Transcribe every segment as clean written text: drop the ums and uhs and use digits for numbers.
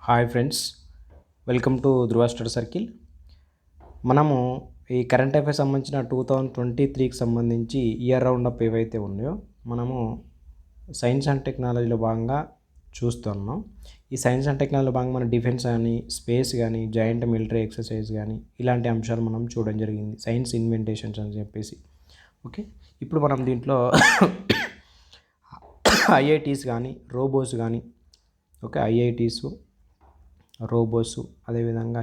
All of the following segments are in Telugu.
Hi friends, welcome to Dhruva study circle. మనము ఈ కరెంట్ అఫైర్స్ సంబంధించిన 2023కి సంబంధించి ఇయర్ రౌండప్ ఏవైతే ఉన్నాయో మనము సైన్స్ అండ్ టెక్నాలజీలో భాగంగా చూస్తున్నాం. ఈ సైన్స్ అండ్ టెక్నాలజీలో భాగంగా మన డిఫెన్స్ కానీ, స్పేస్ కానీ, జాయింట్ మిలిటరీ ఎక్సర్సైజ్ కానీ ఇలాంటి అంశాలు మనం చూడడం జరిగింది. సైన్స్ ఇన్వెంటేషన్స్ అని చెప్పేసి. ఓకే, ఇప్పుడు మనం దీంట్లో ఐఐటీస్ కానీ, రోబోస్ కానీ, ఓకే, ఐఐటీస్, రోబోస్, అదేవిధంగా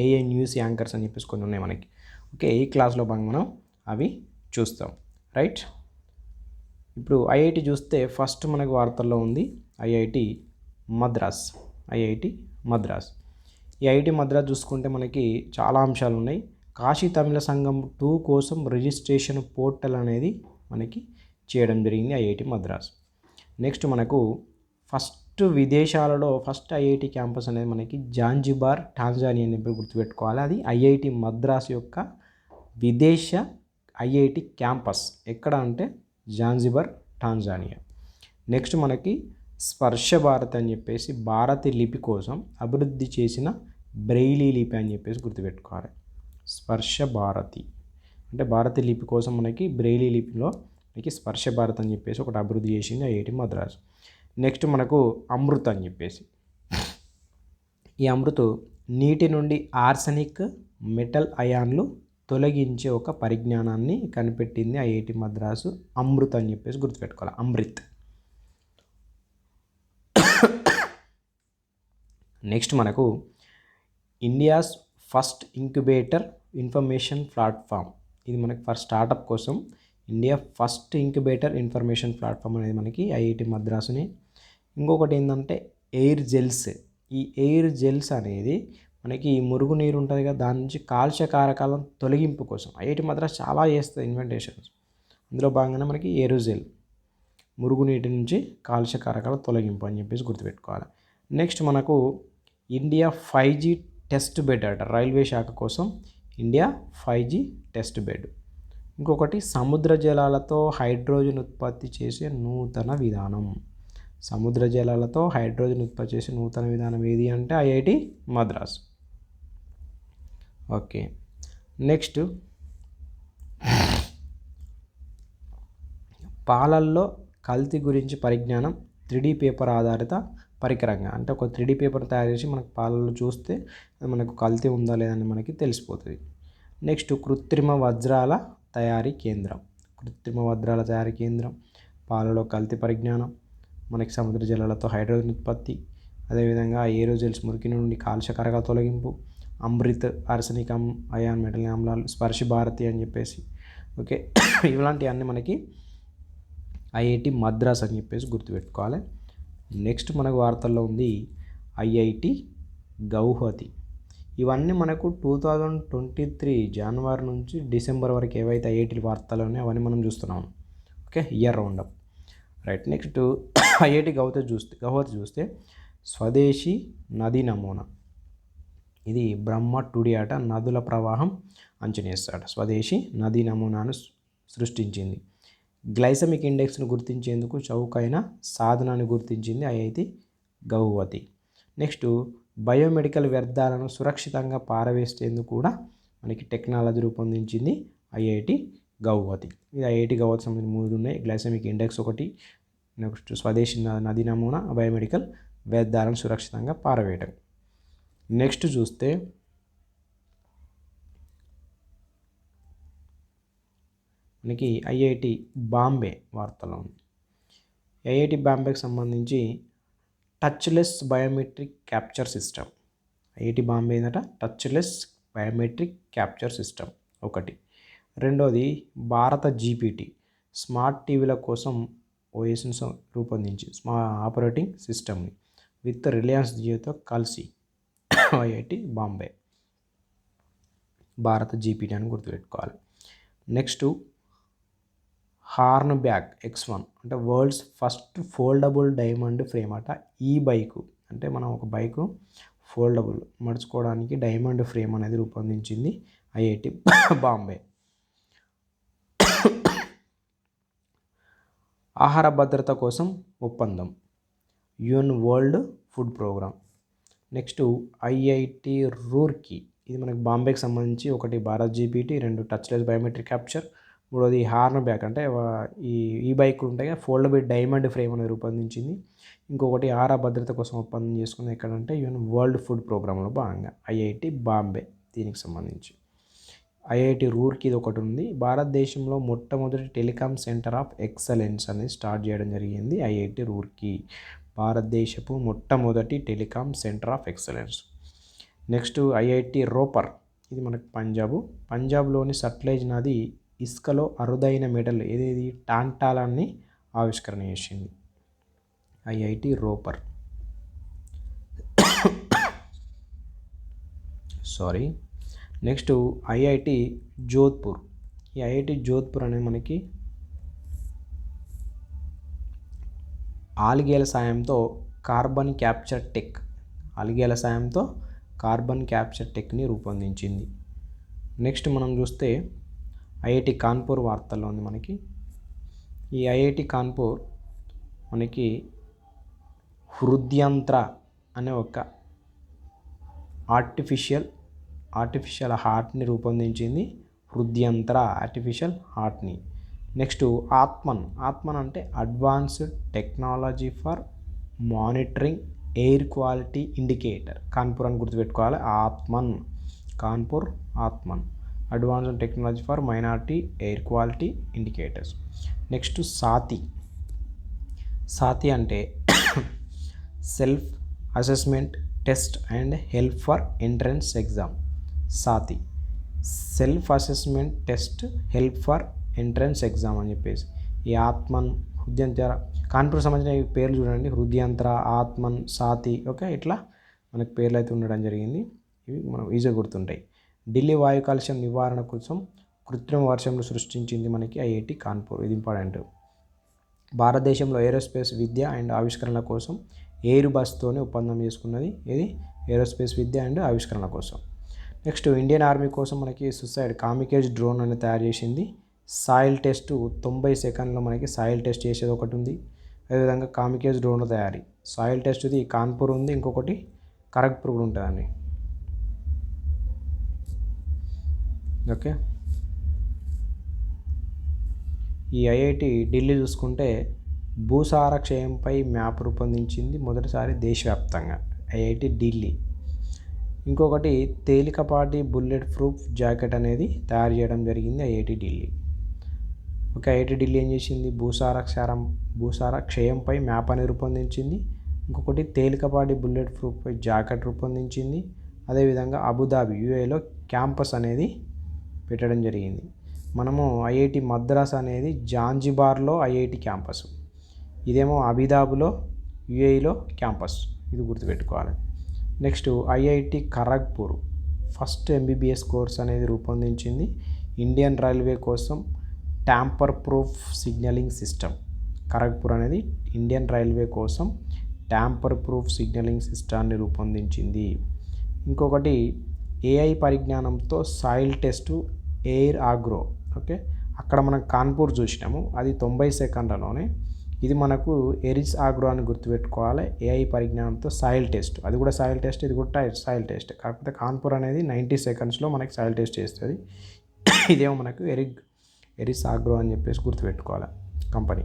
ఏఐ న్యూస్ యాంకర్స్ అని చెప్పేసి కొన్ని ఉన్నాయి మనకి. ఓకే, ఈ క్లాస్లో భాగంగా మనం అవి చూస్తాం. రైట్, ఇప్పుడు ఐఐటి చూస్తే ఫస్ట్ మనకు వార్తల్లో ఉంది ఐఐటి మద్రాస్. ఈ ఐఐటి మద్రాస్ చూసుకుంటే మనకి చాలా అంశాలు ఉన్నాయి. కాశీ తమిళ సంఘం 2 కోసం రిజిస్ట్రేషన్ పోర్టల్ అనేది మనకి చేయడం జరిగింది ఐఐటి మద్రాస్. నెక్స్ట్ మనకు విదేశాలలో ఫస్ట్ ఐఐటి క్యాంపస్ అనేది మనకి జాంజిబార్, టాంజానియా అని గుర్తుపెట్టుకోవాలి. అది ఐఐటి మద్రాస్ యొక్క విదేశ ఐఐటి క్యాంపస్ ఎక్కడ అంటే జాంజిబార్, టాంజానియా. నెక్స్ట్ మనకి స్పర్శ భారత్ అని చెప్పేసి భారతీ లిపి కోసం అభివృద్ధి చేసిన బ్రెయిలీ లిపి అని చెప్పేసి గుర్తుపెట్టుకోవాలి. స్పర్శ భారతి అంటే భారతీ లిపి కోసం మనకి బ్రెయిలీ లిపిలో మనకి స్పర్శ భారత్ అని చెప్పేసి ఒకటి అభివృద్ధి చేసింది ఐఐటి మద్రాస్. నెక్స్ట్ మనకు అమృత్ అని చెప్పేసి, ఈ అమృత్ నీటి నుండి ఆర్సెనిక్ మెటల్ అయాన్లు తొలగించే ఒక పరిజ్ఞానాన్ని కనిపెట్టింది ఐఐటి మద్రాసు. అమృత్ అని చెప్పేసి గుర్తుపెట్టుకోవాలి, అమృత్. నెక్స్ట్ మనకు India's first incubator information platform. ఇది మనకి ఫస్ట్ స్టార్టప్ కోసం India first incubator information platform అనేది మనకి ఐఐటి మద్రాసుని. ఇంకొకటి ఏంటంటే ఎయిర్ జెల్స్. ఈ ఎయిర్ జెల్స్ అనేది మనకి మురుగునీరు ఉంటుంది కదా, దాని నుంచి కాలుష్య కారకాలను తొలగింపు కోసం ఐఐటి మద్రాస్ చాలా చేస్తుంది ఇన్వెంటేషన్స్. అందులో భాగంగానే మనకి ఏరోజెల్, మురుగునీటి నుంచి కాలుష్య కారకాల తొలగింపు అని చెప్పేసి గుర్తుపెట్టుకోవాలి. నెక్స్ట్ మనకు ఇండియా 5G టెస్ట్ బెడ్ అట, రైల్వే శాఖ కోసం ఇండియా 5G టెస్ట్ బెడ్. ఇంకొకటి సముద్ర జలాలతో హైడ్రోజన్ ఉత్పత్తి చేసే నూతన విధానం. సముద్ర జలాలతో హైడ్రోజన్ ఉత్పత్తి చేసే నూతన విధానం ఏది అంటే ఐఐటి మద్రాస్. ఓకే, నెక్స్ట్ పాలల్లో కల్తీ గురించి పరిజ్ఞానం 3D పేపర్ ఆధారిత పరికరంగా. అంటే ఒక 3D పేపర్ తయారు చేసి మనకు పాలల్లో చూస్తే మనకు కల్తీ ఉందా లేదని మనకి తెలిసిపోతుంది. నెక్స్ట్ కృత్రిమ వజ్రాల తయారీ కేంద్రం. పాలలో కల్తీ పరిజ్ఞానం, మనకి సముద్ర జలాలతో హైడ్రోజన్ ఉత్పత్తి, అదేవిధంగా ఏరోజెల్స్ మురికి నుండి కాలుష్యకారక తొలగింపు, అమృత్ ఆర్సెనిక్ అయాన్ మెటల్ ఆమ్లాలు, స్పర్శ భారతి అని చెప్పేసి. ఓకే, ఇలాంటివన్నీ మనకి ఐఐటి మద్రాస్ అని చెప్పేసి గుర్తుపెట్టుకోవాలి. నెక్స్ట్ మనకు వార్తల్లో ఉంది ఐఐటి గౌహతి. ఇవన్నీ మనకు 2023 జనవరి నుంచి డిసెంబర్ వరకు ఏవైతే ఐఐటి వార్తలు ఉన్నాయో అవన్నీ మనం చూస్తున్నాం. Okay, year roundup. Right, next IIT Guwahati చూస్తే స్వదేశీ నదీ నమూనా. ఇది బ్రహ్మ టుడి ఆట, నదుల ప్రవాహం అంచనేస్తాడు. స్వదేశీ నదీ నమూనాను సృష్టించింది. గ్లైసమిక్ ఇండెక్స్ను గుర్తించేందుకు చౌకైన సాధనాన్ని గుర్తించింది ఐఐటి గౌహతి. నెక్స్ట్ బయోమెడికల్ వ్యర్థాలను సురక్షితంగా పారవేసేందుకు కూడా మనకి టెక్నాలజీ రూపొందించింది ఐఐటి గౌహతి. ఇది ఐఐటి గౌహతి సంబంధించిన 3 ఉన్నాయి. గ్లైసమిక్ ఇండెక్స్ ఒకటి, నెక్స్ట్ స్వదేశీ నదీ నమూనా, బయోమెడికల్ వ్యర్థాలను సురక్షితంగా పారవేయటం. నెక్స్ట్ చూస్తే మనకి ఐఐటి బాంబే వార్తలో ఉంది. ఐఐటి బాంబేకి సంబంధించి touchless biometric capture system. IIT Bombay ఏంటంట టచ్లెస్ బయోమెట్రిక్ క్యాప్చర్ సిస్టమ్ ఒకటి. రెండోది భారత జీపీటీ స్మార్ట్ టీవీల కోసం ఓఎస్ని రూపొందించి ఆపరేటింగ్ సిస్టమ్ని విత్ రిలయన్స్ జియోతో కలిసి ఐఐటి బాంబే భారత జీపీటీ అని గుర్తుపెట్టుకోవాలి. నెక్స్ట్ హార్న్ బ్యాగ్ X1 అంటే world's first foldable diamond frame అట. ఈ బైకు అంటే మనం ఒక బైకు ఫోల్డబుల్ మడుచుకోవడానికి డైమండ్ ఫ్రేమ్ అనేది రూపొందించింది ఐఐటి బాంబే. ఆహార భద్రత కోసం ఒప్పందం. UN world food programme. Next IIT Roorkee, ఇది మనకు బాంబేకి సంబంధించి, ఒకటి భారత్ జీపీటీ, రెండు టచ్లెస్ బయోమెట్రిక్ క్యాప్చర్, మూడోది హార్న్ బ్యాక్ అంటే ఈ బైక్లు ఉంటాయి కదా ఫోల్డబుల్ డైమండ్ ఫ్రేమ్ అనేది రూపొందించింది. ఇంకొకటి ఆహార భద్రత కోసం ఒప్పందం చేసుకుంది ఎక్కడంటే ఈవెన్ వరల్డ్ ఫుడ్ ప్రోగ్రాంలో భాగంగా ఐఐటి బాంబే దీనికి సంబంధించి. ఐఐటి రూర్కీ ఇది ఒకటి ఉంది. భారతదేశంలో మొట్టమొదటి టెలికాం సెంటర్ ఆఫ్ ఎక్సలెన్స్ అనేది స్టార్ట్ చేయడం జరిగింది ఐఐటి రూర్కీ, భారతదేశపు మొట్టమొదటి telecom centre of excellence. Next IIT Ropar, ఇది మనకు పంజాబ్లోని సట్లెజ్ నది ఇసుకలో అరుదైన మెటల్ ఏదేది టాంటాలాన్ని ఆవిష్కరణ చేసింది IIT Ropar. Sorry. Next IIT Jodhpur, ఈ ఐఐటి జోధ్పూర్ అనేది మనకి ఆల్గేల సాయంతో కార్బన్ క్యాప్చర్ టెక్ని రూపొందించింది. నెక్స్ట్ మనం చూస్తే ఐఐటి కాన్పూర్ వార్తల్లో ఉంది మనకి. ఈ ఐఐటి కాన్పూర్ మనకి హృద్యంత్ర అనే ఒక ఆర్టిఫిషియల్ హార్ట్ని రూపొందించింది, హృద్యంత్ర ఆర్టిఫిషియల్ హార్ట్ని. నెక్స్ట్ ఆత్మన్ అంటే advanced technology for monitoring air quality indicator, Kanpur అని గుర్తుపెట్టుకోవాలి. Kanpur Aatman advanced technology for minority air quality indicators. Next Saathi అంటే self assessment test and help for entrance exam. Saathi self assessment test help for entrance exam అని చెప్పేసి. ఈ ఆత్మన్, హృద్యంత్ర, కాన్పూర్ సంబంధించిన ఈ పేర్లు చూడండి, హృద్యంత్ర, ఆత్మన్, సాతి, ఓకే, ఇట్లా మనకు పేర్లు అయితే ఉండడం జరిగింది. ఇవి మనం ఈజీగా గుర్తుంటాయి. ఢిల్లీ వాయు కాలుష్యం నివారణ కోసం కృత్రిమ వర్షంను సృష్టించింది మనకి ఐఐటి కాన్పూర్, ఇది ఇంపార్టెంట్. భారతదేశంలో ఏరోస్పేస్ విద్య అండ్ ఆవిష్కరణల కోసం ఎయిర్ బస్తోనే ఒప్పందం చేసుకున్నది, ఇది ఏరోస్పేస్ విద్య అండ్ ఆవిష్కరణల కోసం. నెక్స్ట్ ఇండియన్ ఆర్మీ కోసం మనకి సుసైడ్ కామికేజ్ డ్రోన్ అని తయారు చేసింది. సాయిల్ టెస్ట్ 90 సెకండ్లో మనకి సాయిల్ టెస్ట్ చేసేది ఒకటి ఉంది. అదేవిధంగా కామికేజ్ డ్రోన్ తయారీ సాయిల్ టెస్ట్ ఇది కాన్పూర్ ఉంది, ఇంకొకటి ఖరగ్పూర్ కూడా ఉంటుందండి. ఓకే, ఈ ఐఐటి ఢిల్లీ చూసుకుంటే భూసార క్షయంపై మ్యాప్ రూపొందించింది మొదటిసారి దేశవ్యాప్తంగా, ఐఐటి ఢిల్లీ. ఇంకొకటి తేలికపాటి బుల్లెట్ ప్రూఫ్ జాకెట్ అనేది తయారు చేయడం జరిగింది IIT Delhi. Okay, IIT Delhi ఏం చేసింది, భూసార క్షయంపై మ్యాప్ అనేది రూపొందించింది. ఇంకొకటి తేలికపాటి బుల్లెట్ ప్రూఫ్ జాకెట్ రూపొందించింది. అదేవిధంగా అబుదాబి యూఏలో క్యాంపస్ అనేది పెట్టడం జరిగింది. మనము ఐఐటి మద్రాస్ అనేది జాంజిబార్లో ఐఐటి క్యాంపస్, ఇదేమో అబుదాబిలో యూఏఈలో క్యాంపస్, ఇది గుర్తుపెట్టుకోవాలి. Next IIT Kharagpur first MBBS course అనేది రూపొందించింది ఇండియన్ రైల్వే కోసం tamper proof signalling system. Kharagpur అనేది ఇండియన్ రైల్వే కోసం ట్యాంపర్ ప్రూఫ్ సిగ్నలింగ్ సిస్టాన్ని రూపొందించింది. ఇంకొకటి ఏఐ పరిజ్ఞానంతో soil test air agro, okay, అక్కడ మనం కాన్పూర్ చూసినాము, అది 90 సెకండ్లలోనే. ఇది మనకు ఎరిస్ ఆగ్రో అని గుర్తుపెట్టుకోవాలి. ఏఐ పరిజ్ఞానంతో సాయిల్ టెస్ట్, అది కూడా సాయిల్ టెస్ట్, ఇది కూడా సాయిల్ టెస్ట్. కాకపోతే కాన్పూర్ అనేది 90 సెకండ్స్లో మనకి సాయిల్ టెస్ట్ చేస్తుంది. ఇదేమో మనకు ఎరిస్ ఆగ్రో అని చెప్పేసి గుర్తుపెట్టుకోవాలి కంపెనీ.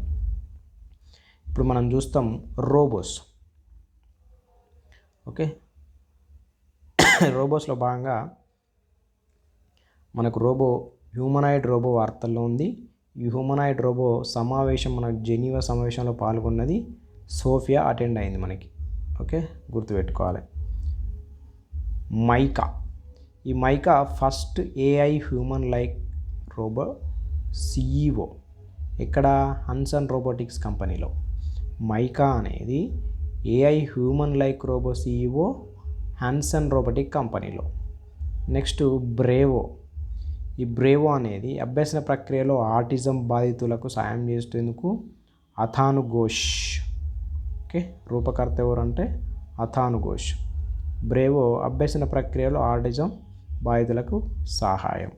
ఇప్పుడు మనం చూస్తాం రోబోస్. ఓకే, రోబోస్లో భాగంగా మనకు హ్యూమనాయిడ్ రోబో వార్తల్లో ఉంది. ఈ హ్యూమనాయిడ్ రోబో సమావేశం మన జెనీవా సమావేశంలో పాల్గొన్నది, సోఫియా అటెండ్ అయింది మనకి. ఓకే, గుర్తుపెట్టుకోవాలి. ఈ Mika first AI human like robot CEO ఇక్కడ హన్సన్ రోబోటిక్స్ కంపెనీలో. మైకా అనేది AI human like robot CEO Hanson robotic కంపెనీలో. నెక్స్ట్ ఈ బ్రేవో అనేది అభ్యసన ప్రక్రియలో ఆటిజం బాధితులకు సాయం చేసేందుకు అథాను ఘోష్, ఓకే, రూపకర్త ఎవరంటే అథాను ఘోష్. బ్రేవో అభ్యసన ప్రక్రియలో ఆటిజం బాధితులకు సహాయం.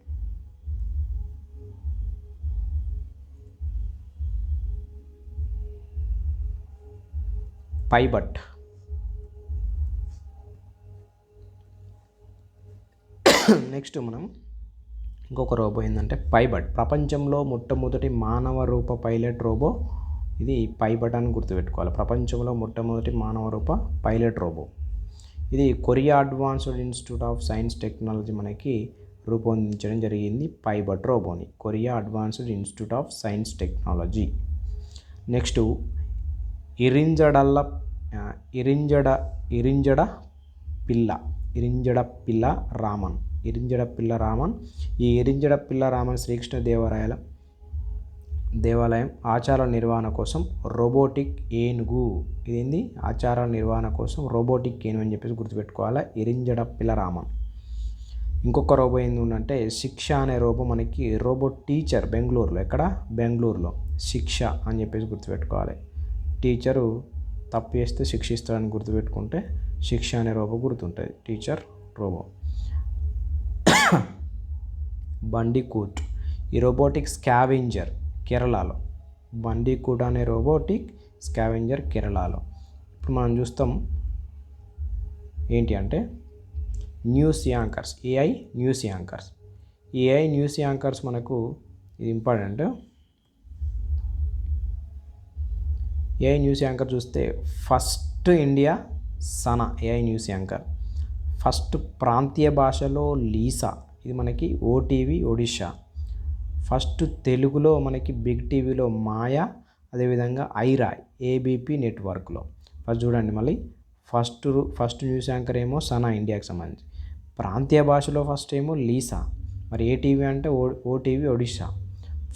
నెక్స్ట్ మనం ఇంకొక రోబో ఏంటంటే పైబట్. ప్రపంచంలో మొట్టమొదటి మానవ రూప పైలట్ రోబో ఇది పైబట్ అని గుర్తుపెట్టుకోవాలి. ప్రపంచంలో మొట్టమొదటి మానవ రూప పైలట్ రోబో ఇది Korea advanced institute of science technology మనకి రూపొందించడం జరిగింది పైబట్ రోబోని. Korea advanced institute of science technology. Next ఇరింజడ పిల్ల రామన్. ఈ ఇరింజడ పిల్ల రామన్ శ్రీకృష్ణ దేవాలయం ఆచార నిర్వహణ కోసం రోబోటిక్ ఏనుగు. ఇదేంది ఆచార నిర్వహణ కోసం రోబోటిక్ ఏనుగు అని చెప్పేసి గుర్తుపెట్టుకోవాలి. ఇరింజడ పిల్ల రామన్. ఇంకొక రోబో ఏంటంటే శిక్ష అనే రోబో మనకి రోబో టీచర్ బెంగళూరులో. ఎక్కడ? బెంగళూరులో. శిక్ష అని చెప్పేసి గుర్తుపెట్టుకోవాలి. టీచరు తప్పు చేస్తే శిక్షిస్తాడని గుర్తుపెట్టుకుంటే శిక్ష అనే రోబో గుర్తుంటుంది. Teacher robo. బండికూట్ ఈ రోబోటిక్ స్కావెంజర్ కేరళలో. బండికూట్ అనే రోబోటిక్ స్కావెంజర్ కేరళలో. ఇప్పుడు మనం చూస్తాం ఏంటి అంటే news anchors. AI news anchors మనకు ఇది ఇంపార్టెంట్. ఏఐ న్యూస్ యాంకర్ చూస్తే first India Sana AI news anchor. First ప్రాంతీయ భాషలో లీసా, ఇది మనకి ఓటీవీ ఒడిషా. ఫస్ట్ తెలుగులో మనకి బిగ్ టీవీలో మాయా, అదేవిధంగా ఐరా ఏబీపీ నెట్వర్క్లో. ఫస్ట్ చూడండి మళ్ళీ ఫస్ట్ న్యూస్ యాంకర్ ఏమో సనా ఇండియాకి సంబంధించి. ప్రాంతీయ భాషలో ఫస్ట్ ఏమో లీసా, మరి ఏ టీవీ అంటే ఓటీవీ ఒడిషా.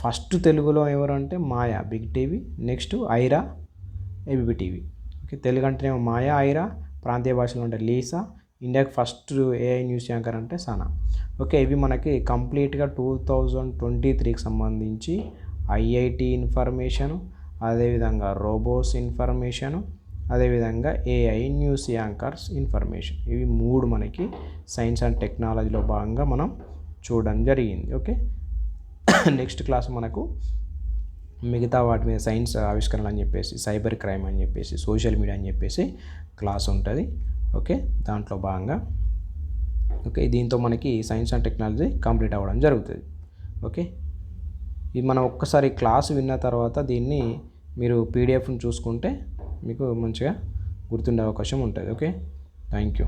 ఫస్ట్ తెలుగులో ఎవరు అంటే Maya big TV, next Aira ABP TV. Okay, Telugu అంటేనేమో మాయా ఐరా, ప్రాంతీయ భాషలో అంటే లీసా, ఇండియాకి ఫస్ట్ ఏఐ న్యూస్ యాంకర్ అంటే సనా. ఓకే, ఇవి మనకి కంప్లీట్గా 2023కి సంబంధించి ఐఐటి ఇన్ఫర్మేషను, అదేవిధంగా రోబోస్ ఇన్ఫర్మేషను, అదేవిధంగా ఏఐ న్యూస్ యాంకర్స్ ఇన్ఫర్మేషన్. ఇవి 3 మనకి సైన్స్ అండ్ టెక్నాలజీలో భాగంగా మనం చూడడం జరిగింది. ఓకే, నెక్స్ట్ క్లాస్ మనకు మిగతా వాటి మీద సైన్స్ ఆవిష్కరణలు అని చెప్పేసి, సైబర్ క్రైమ్ అని చెప్పేసి, సోషల్ మీడియా అని చెప్పేసి క్లాస్ ఉంటుంది. ఓకే, దాంట్లో భాగంగా ఓకే దీంతో మనకి సైన్స్ అండ్ టెక్నాలజీ కంప్లీట్ అవ్వడం జరుగుతుంది. ఓకే, ఇది మనం ఒక్కసారి క్లాస్ విన్న తర్వాత దీన్ని మీరు పీడిఎఫ్ని చూసుకుంటే మీకు మంచిగా గుర్తుండే అవకాశం ఉంటుంది. Okay, thank you.